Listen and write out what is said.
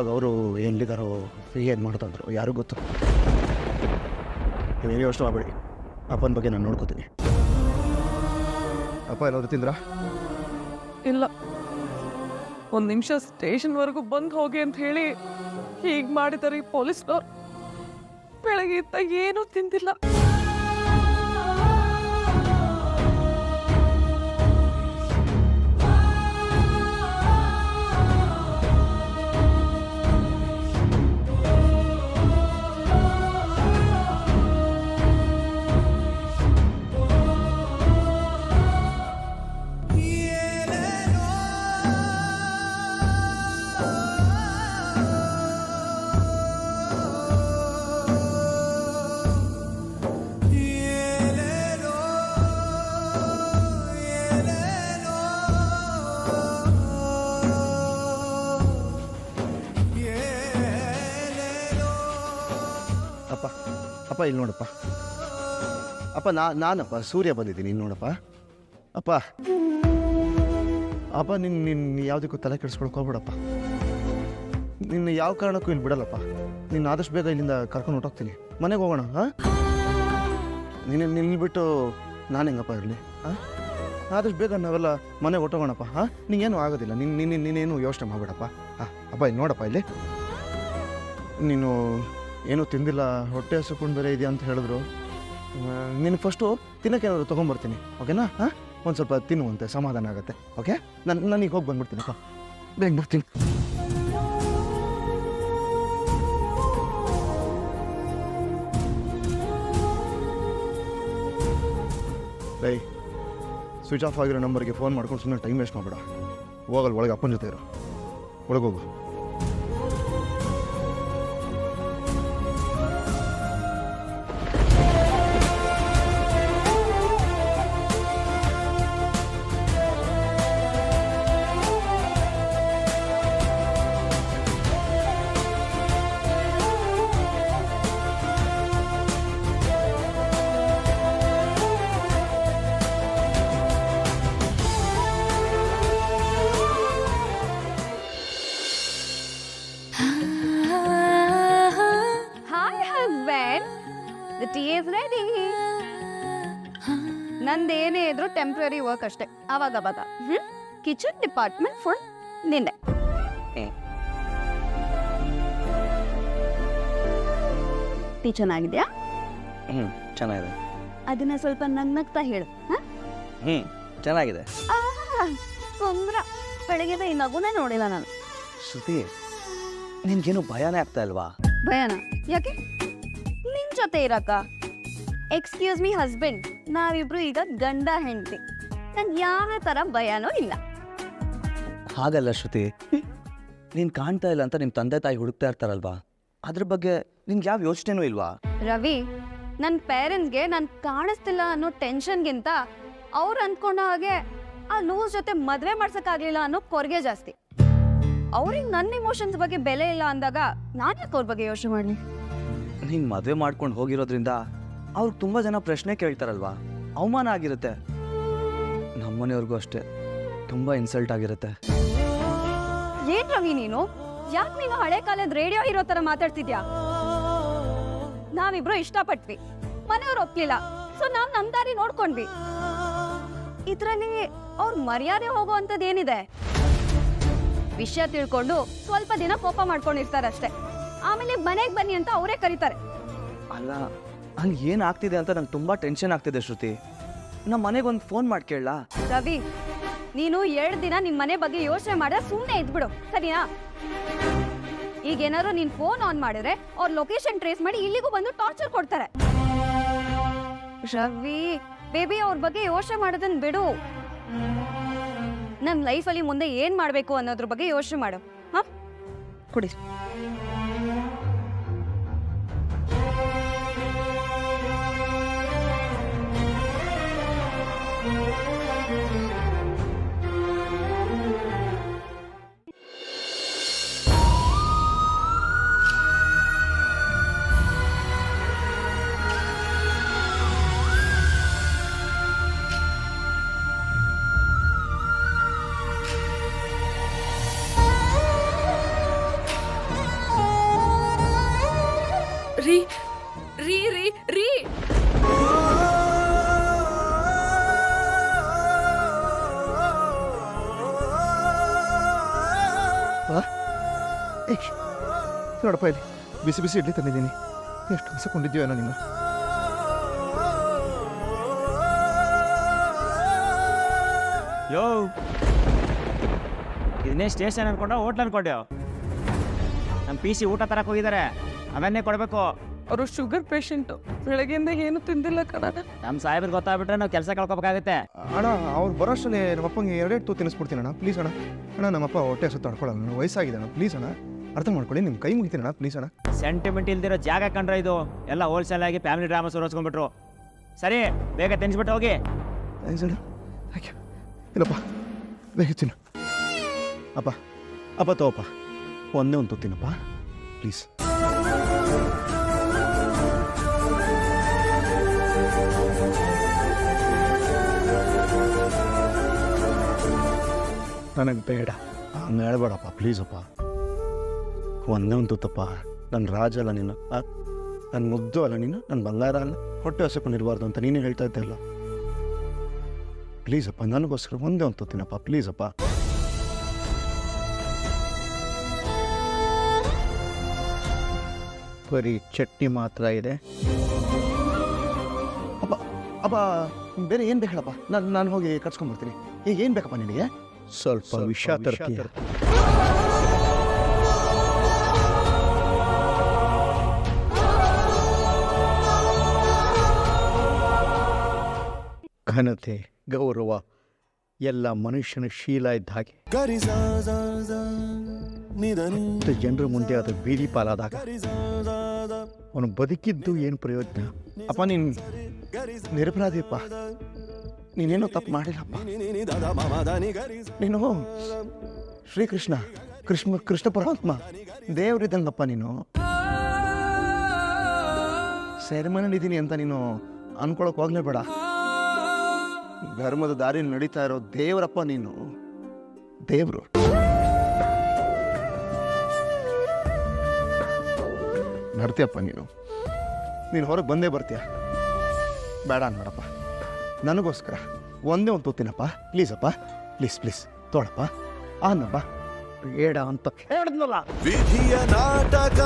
ಇವಾಗ ಅವರು ಎಲ್ಲಿದ್ದಾರೋ ಏನು ಮಾಡ್ತಾಯಿದ್ರು ಯಾರಿಗೂ ಗೊತ್ತು. ನೀವೇನು ಯೋಚನೆ ಮಾಡಬೇಡಿ, ಅಪ್ಪನ ಬಗ್ಗೆ ನಾನು ನೋಡ್ಕೋತೀನಿ. ಅಪ್ಪ ಏನಾದ್ರು ತಿಂದ್ರಾ? ಇಲ್ಲ, ಒಂದು ನಿಮಿಷ ಸ್ಟೇಷನ್ವರೆಗೂ ಬಂದು ಹೋಗಿ ಅಂತ ಹೇಳಿ ಹೀಗೆ ಮಾಡಿದ್ದಾರೆ ಈ ಪೊಲೀಸ್ನವ್ರು. ಬೆಳಗ್ಗೆ ಏನೂ ತಿಂದಿಲ್ಲ. ಅಪ್ಪ ಇಲ್ಲಿ ನೋಡಪ್ಪ. ಅಪ್ಪ ನಾನಪ್ಪ ಸೂರ್ಯ ಬಂದಿದ್ದೀನಿ, ಇಲ್ಲಿ ನೋಡಪ್ಪ. ಅಪ್ಪ ಅಪ್ಪ ನಿನ್ನ ಯಾವುದಕ್ಕೂ ತಲೆ ಕೆಡಿಸ್ಕೊಳಕ್ಕೆ ಹೋಗ್ಬಿಡಪ್ಪ. ನಿನ್ನ ಯಾವ ಕಾರಣಕ್ಕೂ ಇಲ್ಲಿ ಬಿಡಲ್ಲಪ್ಪ. ನಿನ್ನ ಆದಷ್ಟು ಬೇಗ ಇಲ್ಲಿಂದ ಕರ್ಕೊಂಡು ಹೊಟ್ಟೋಗ್ತೀನಿ. ಮನೆಗೆ ಹೋಗೋಣ. ಹಾಂ, ನಿಲ್ಬಿಟ್ಟು ನಾನು ಹೆಂಗಪ್ಪ ಇರಲಿ? ಹಾಂ, ಆದಷ್ಟು ಬೇಗ ನಾವೆಲ್ಲ ಮನೆಗೆ ಹೊಟ್ಟೋಗೋಣಪ್ಪ. ಹಾಂ, ನಿಂಗೇನು ಆಗೋದಿಲ್ಲ. ನೀನೇನು ಯೋಚನೆ ಮಾಡಬೇಡಪ್ಪ. ಹಾಂ ಅಪ್ಪ ಇಲ್ಲಿ ನೋಡಪ್ಪ, ಇಲ್ಲಿ ನೀನು ಏನೂ ತಿಂದಿಲ್ಲ, ಹೊಟ್ಟೆ ಹಸುಕೊಂಡು ಬೇರೆ ಇದೆಯಾ ಅಂತ ಹೇಳಿದ್ರು. ನಿನಗೆ ಫಸ್ಟು ತಿನ್ನೋಕೆ ಏನಾದ್ರು ತೊಗೊಂಬರ್ತೀನಿ, ಓಕೆನಾ? ಹಾಂ, ಒಂದು ಸ್ವಲ್ಪ ತಿನ್ನುವಂತೆ ಸಮಾಧಾನ ಆಗುತ್ತೆ. ಓಕೆ, ನಾನೀಗ ಹೋಗಿ ಬಂದ್ಬಿಡ್ತೀನಪ್ಪ, ಬೇಗ ಬರ್ತೀನಿ. ಡೈ ಸ್ವಿಚ್ ಆಫ್ ಆಗಿರೋ ನಂಬರ್ಗೆ ಫೋನ್ ಮಾಡ್ಕೊಂಡು ಸುಮ್ಮನೆ ಟೈಮ್ ವೇಸ್ಟ್ ಮಾಡಬೇಡ. ಹೋಗಲ್ಲ, ಒಳಗೆ ಅಪ್ಪನ ಜೊತೆ ಇರೋ, ಒಳಗೋಗು. The tea is ready. ನಂದೇನೇ ಇದ್ರು ಟೆಂಪ್ರರಿ ವರ್ಕ್ ಅಷ್ಟೇ, ಅವಾಗ ಕಿಚನ್ ಡಿಪಾರ್ಟ್ಮೆಂಟ್ ಫುಲ್ ನಿಂದೆ. ಟೀ ಚೆನ್ನಾಗಿದ್ಯಾ? ಚೆನ್ನಾಗಿದೆ. ಅದನ್ನ ಸ್ವಲ್ಪ ನಗ್ನಗ್ತಾ ಹೇಳು. ಚೆನ್ನಾಗಿದೆ. ಸುಂದ್ರ, ಬೆಳಗ್ಗೆ ಈ ನಗುನೇ ನೋಡಿಲ್ಲ ನಾನು. ಶ್ರುತಿ, ನಿನ್ಗೇನು ಭಯನೇ ಆಗ್ತಾ ಇಲ್ವಾ? ಭಯನಾ? ಯಾಕೆ? ನಿನ್ ಜೊತೆ ಇರಕ್ಕ. ಎಕ್ಸ್ಕ್ಯೂಸ್ ಮೀ ಹಸ್ಬೆಂಡ್, ನಾವಿಬ್ರು ಈಗ ಗಂಡ ಹೆಂಡತಿ. ನನ್ ಯಾವ ತರ ಭಯನೂ ಇಲ್ಲ. ಹಾಗಲ್ಲ ಶ್ರುತಿ, ನೀನ್ ಕಾಣ್ತಾ ಇಲ್ಲ ಅಂತ ನಿಮ್ ತಂದೆ ತಾಯಿ ಹುಡುಕ್ತಾ ಇರ್ತಾರಲ್ವಾ, ಅದ್ರ ಬಗ್ಗೆ ನಿನ್ಗೆ ಯಾವ ಯೋಚನೆನೂ ಇಲ್ವಾ? ರವಿ, ನನ್ನ ಪೇರೆಂಟ್ಸ್ಗೆ ನಾನು ಕಾಣಿಸ್ತಿಲ್ಲ ಅನ್ನೋ ಟೆನ್ಷನ್ಗಿಂತ ಅವ್ರು ಅಂದ್ಕೊಂಡ ಹಾಗೆ ಆ ಲೂಸ್ ಜೊತೆ ಮದುವೆ ಮಾಡ್ಸಕ್ಕಾಗ್ಲಿಲ್ಲ ಅನ್ನೋ ಕೊರಗೆ ಜಾಸ್ತಿ. ಅವ್ರಿಗೆ ನನ್ನ ಇಮೋಷನ್ಸ್ ಬಗ್ಗೆ ಬೆಲೆ ಇಲ್ಲ ಅಂದಾಗ ನಾನು ಯಾಕೆ ಅವ್ರ ಬಗ್ಗೆ ಯೋಚನೆ ಮಾಡಲಿ? ನೀನ್ ಮದುವೆ ಮಾಡ್ಕೊಂಡು ಹೋಗಿರೋದ್ರಿಂದ ಅವ್ರಿಗೆ ತುಂಬಾ ಜನ ಪ್ರಶ್ನೆ ಕೇಳ್ತಾರಲ್ವಾ, ಅವಮಾನ ಆಗಿರುತ್ತೆ. ನಮ್ಮನೆಯವ್ರಿಗೂ ಅಷ್ಟೇ ತುಂಬಾ ಇನ್ಸಲ್ಟ್ ಆಗಿರುತ್ತೆ. ಏನ್ ರವಿ ನೀನು, ಯಾಕೆ ನೀನು ಹಳೆ ಕಾಲದ ರೇಡಿಯೋ ಹೀರೋ ತರ ಮಾತಾಡ್ತಿದ್ಯಾ? ನಾವಿಬ್ರು ಇಷ್ಟಪಟ್ವಿ, ಮನೆಯವ್ರು ಒಪ್ಲಿಲ್ಲ, ಸೊ ನಾವ್ ನಮ್ ದಾರಿ ನೋಡ್ಕೊಂಡ್ವಿ. ಇದ್ರಲ್ಲಿ ಅವ್ರ ಮರ್ಯಾದೆ ಹೋಗುವಂತದ್ದು ಏನಿದೆ? ವಿಷಯ ತಿಳ್ಕೊಂಡು ಸ್ವಲ್ಪ ದಿನ ಕೋಪ ಮಾಡ್ಕೊಂಡಿರ್ತಾರಷ್ಟೇ, ಆಮೇಲೆ ಮನೆಗೆ ಬನ್ನಿ ಅಂತ ಅವರೇ ಕರೀತಾರೆ. ಅಲ್ಲ, ಅಲ್ಲಿ ಏನ್ ಆಗ್ತಿದೆ ಅಂತ ನಂಗೆ ತುಂಬಾ ಟೆನ್ಷನ್ ಆಗ್ತಿದೆ ಶ್ರುತಿ. ನಮ್ಮ ಮನೆಗೆ ಒಂದು ಫೋನ್ ಮಾಡಿ ಕೇಳಲಾ? ರವಿ, ನೀನು 2 ದಿನ ನಿಮ್ ಮನೆ ಬಗ್ಗೆ ಯೋಚನೆ ಮಾಡಿದ್ರೆ ಸುಮ್ಮನೆ ಇದ್ಬಿಡು, ಸರಿನಾ? ಈಗೇನಾದ್ರು ನೀನ್ ಫೋನ್ ಆನ್ ಮಾಡಿದ್ರೆ ಅವ್ರ ಲೊಕೇಶನ್ ಟ್ರೇಸ್ ಮಾಡಿ ಇಲ್ಲಿಗೂ ಬಂದು ಟಾರ್ಚರ್ ಕೊಡ್ತಾರೆ. ರವಿ ಬೇಬಿ, ಅವ್ರ ಬಗ್ಗೆ ಯೋಚನೆ ಮಾಡೋದನ್ನ ಬಿಡು. ನನ್ ಲೈಫಲ್ಲಿ ಮುಂದೆ ಏನ್ ಮಾಡ್ಬೇಕು ಅನ್ನೋದ್ರ ಬಗ್ಗೆ ಯೋಚನೆ ಮಾಡು. ಹಾ, ಕುಡಿ. ರೀ ರೀ ರೀ ರೀ ನೋಡಪ್ಪ ಇಲ್ಲಿ ಬಿಸಿ ಬಿಸಿ ಇಡ್ಲಿ ತಂದಿದ್ದೀನಿ. ಎಷ್ಟು ಹಸಕೊಂಡಿದ್ಯೋ ಏನೋ ನೀನು. ಯೋ ಇದನ್ನೇ ಸ್ಟೇಷನ್ ಅನ್ಕೊಂಡ ಹೋಟ್ಲ್ ಅನ್ಕೊಂಡೆವು. ನಮ್ಮ ಪಿ ಸಿ ಊಟ ತರಕ್ಕೆ ಹೋಗಿದ್ದಾರೆ, ಅವನ್ನೇ ಕೊಡಬೇಕು. ಅವರು ಶುಗರ್ ಪೇಷಂಟು, ಬೆಳಗ್ಗೆಯಿಂದ ಏನು ತಿಂದಿಲ್ಲ ಕಣ. ನಮ್ಮ ಸಾಹೇಬ್ರಿಗೆ ಗೊತ್ತಾಗ್ಬಿಟ್ರೆ ನಾವು ಕೆಲಸ ಕಳ್ಕೊಬೇಕಾಗುತ್ತೆ. ಅಣ್ಣ ಅವ್ರು ಬರೋಷ್ಟರಲ್ಲಿ ನಮ್ಮಪ್ಪಂಗೆ ಎರಡೆರಡು ತೂ ತಿನ್ನಿಸ್ಬಿಡ್ತೀನಿ ಅಣ್ಣ, ಪ್ಲೀಸ್ ಅಣ್ಣ. ಅಣ್ಣ ನಮ್ಮಪ್ಪ ಹೊಟ್ಟೆ ಹಸು ತಡ್ಕೊಳ್ಳೋಣ, ನನ್ನ ವಯಸ್ಸಾಗಿದೆ ಅಣ್ಣ, ಪ್ಲೀಸ್ ಅಣ್ಣ ಅರ್ಥ ಮಾಡ್ಕೊಳ್ಳಿ, ನಿಮ್ಮ ಕೈ ಮುಗಿತೀನಿ ಅಣ್ಣ, ಪ್ಲೀಸ್ ಅಣ್ಣ. ಸೆಂಟಿಮೆಂಟ್ ಇಲ್ದಿರೋ ಜಾಗ ಕಂಡ್ರೆ ಇದು ಎಲ್ಲ ಹೋಲ್ಸೇಲ್ ಆಗಿ ಫ್ಯಾಮಿಲಿ ಡ್ರಾಮಾ ಸುರಿಸ್ಕೊಂಡ್ಬಿಟ್ರು. ಸರಿ ಬೇಗ ತಿನ್ಸ್ಬಿಟ್ಟು ಹೋಗಿ. ಥ್ಯಾಂಕ್ಸ್ ಅಣ್ಣ, ಥ್ಯಾಂಕ್ ಯು. ಇಲ್ಲಪ್ಪ ಬೇಗ ತಿನ್ನು. ಅಪ್ಪ ಅಪ್ಪ ತಗೋಪ್ಪ, ಒಂದೇ ಒಂದು ತಿನ್ನಪ್ಪ ಪ್ಲೀಸ್. ನನಗೆ ಬೇಡ, ಹಂಗೆ ಹೇಳ್ಬೇಡಪ್ಪ ಪ್ಲೀಸಪ್ಪ. ಒಂದೇ ಒಂದು ತುತ್ತಪ್ಪ. ನನ್ನ ರಾಜ ಅಲ್ಲ ನೀನು, ನನ್ನ ಮುದ್ದು ಅಲ್ಲ ನೀನು, ನನ್ನ ಬಂಗಾರ ಅಲ್ಲ, ಹೊಟ್ಟೆ ಹಸಕೊಂಡಿರಬಾರ್ದು ಅಂತ ನೀನೇ ಹೇಳ್ತಾ ಇದ್ದಲ್ಲ. ಪ್ಲೀಸಪ್ಪ ನನಗೋಸ್ಕರ ಒಂದೇ ಒಂದು ತುತ್ತಿನಪ್ಪ ಪ್ಲೀಸಪ್ಪ. ಬರೀ ಚಟ್ನಿ ಮಾತ್ರ ಇದೆ. ಅಪ್ಪ ಅಪ್ಪ ಬೇರೆ ಏನು ಬೇಕಲ್ಲಪ್ಪ, ನಾನು ಹೋಗಿ ಕರ್ಸ್ಕೊಂಡ್ಬರ್ತೀನಿ. ಈಗ ಏನು ಬೇಕಪ್ಪ ನಿನಗೆ? ಸ್ವಲ್ಪ ವಿಷ ತರ್ತೀಯ. ಘನತೆ, ಗೌರವ ಎಲ್ಲ ಮನುಷ್ಯನ ಶೀಲ ಇದ್ದ ಹಾಗೆ. ಜನರ ಮುಂದೆ ಅದು ಬೀದಿ ಪಾಲಾದಾಗ ಅವನು ಬದುಕಿದ್ದು ಏನು ಪ್ರಯೋಜನ? ಅಪ್ಪ ನೀನು ನಿರಪರಾಧಿಯಪ್ಪ, ನೀನೇನೋ ತಪ್ಪು ಮಾಡಿಲ್ಲಪ್ಪ. ನೀನು ಶ್ರೀಕೃಷ್ಣ ಕೃಷ್ಣ ಪರಮಾತ್ಮ ದೇವರಿದ್ದಂಗಪ್ಪ. ನೀನು ಸೆರೆಮನೆಲಿದ್ದೀನಿ ಅಂತ ನೀನು ಅನ್ಕೊಳಕ್ ಹೋಗ್ಲೇಬೇಡ. ಧರ್ಮದ ದಾರಿ ನಡೀತಾ ಇರೋ ದೇವರಪ್ಪ ನೀನು, ದೇವರು. ಬರ್ತೀಯಪ್ಪ ನೀನು ಹೊರಗೆ ಬಂದೇ ಬರ್ತೀಯ. ಬೇಡ ಅನ್ಬೇಡಪ್ಪ, ನನಗೋಸ್ಕರ ಒಂದೇ ಒಂದು ತೂತಿನಪ್ಪ ಪ್ಲೀಸಪ್ಪ, ಪ್ಲೀಸ್ ತೋಳಪ್ಪ ಅನ್ನಪ್ಪ. ಬೇಡ ಅಂತ ಹೇಳಿದ್ನಲ್ಲ. ವಿಧಿಯ ನಾಟಕ